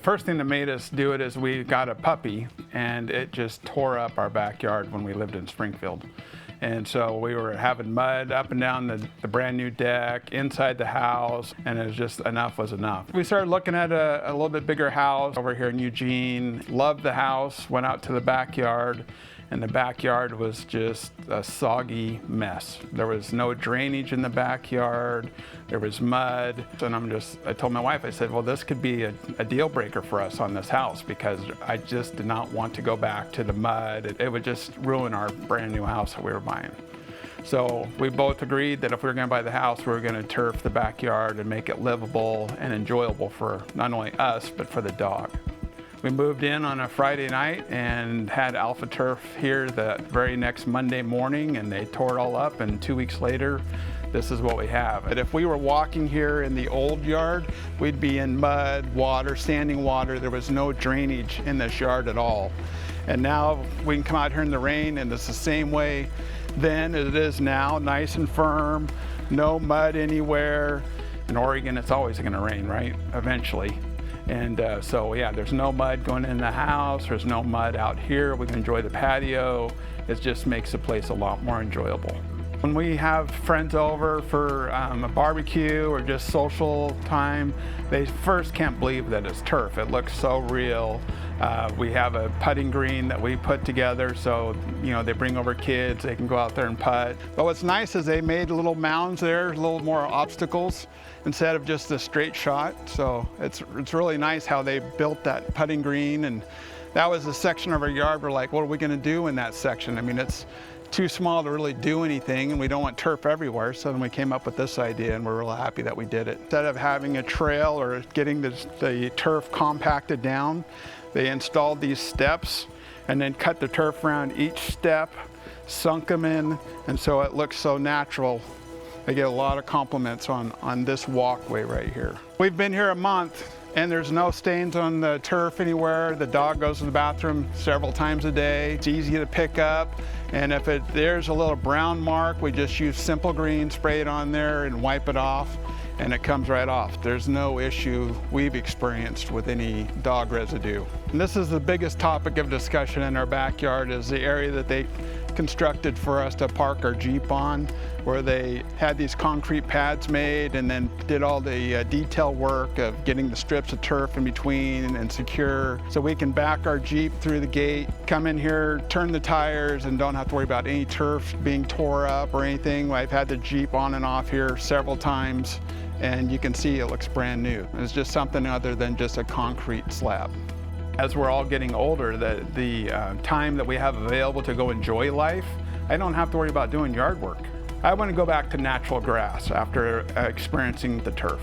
first thing that made us do it is we got a puppy, and it just tore up our backyard when we lived in Springfield. And so we were having mud up and down the brand new deck, inside the house, and it was just enough was enough. We started looking at a little bit bigger house over here in Eugene. Loved the house, went out to the backyard, and the backyard was just a soggy mess. There was no drainage in the backyard, there was mud. And I told my wife, I said, well, this could be a deal breaker for us on this house, because I just did not want to go back to the mud. It would just ruin our brand new house that we were buying. So we both agreed that if we were gonna buy the house, we were gonna turf the backyard and make it livable and enjoyable for not only us, but for the dog. We moved in on a Friday night and had Alpha Turf here the very next Monday morning, and they tore it all up, and 2 weeks later, this is what we have. But if we were walking here in the old yard, we'd be in mud, water, standing water. There was no drainage in this yard at all. And now we can come out here in the rain, and it's the same way then as it is now, nice and firm, no mud anywhere. In Oregon, it's always gonna rain, right? Eventually. And so yeah, there's no mud going in the house, there's no mud out here. We can enjoy the patio. It just makes the place a lot more enjoyable. When we have friends over for a barbecue or just social time, they first can't believe that it's turf. It looks so real. We have a putting green that we put together, so they bring over kids, they can go out there and putt. But what's nice is they made little mounds there, a little more obstacles instead of just a straight shot. So it's really nice how they built that putting green, and that was a section of our yard. We're like, what are we gonna do in that section? I mean, it's too small to really do anything, and we don't want turf everywhere. So then we came up with this idea, and we're real happy that we did it. Instead of having a trail or getting the turf compacted down, they installed these steps and then cut the turf around each step, sunk them in, and so it looks so natural. I get a lot of compliments on this walkway right here. We've been here a month, and there's no stains on the turf anywhere. The dog goes to the bathroom several times a day. It's easy to pick up, and if there's a little brown mark, we just use Simple Green, spray it on there and wipe it off, and it comes right off. There's no issue we've experienced with any dog residue. And this is the biggest topic of discussion in our backyard, is the area that they constructed for us to park our Jeep on, where they had these concrete pads made and then did all the detail work of getting the strips of turf in between and secure, so we can back our Jeep through the gate, come in here, turn the tires, and don't have to worry about any turf being tore up or anything. I've had the Jeep on and off here several times, and you can see it looks brand new. It's just something other than just a concrete slab. As we're all getting older, the time that we have available to go enjoy life, I don't have to worry about doing yard work. I want to go back to natural grass after experiencing the turf.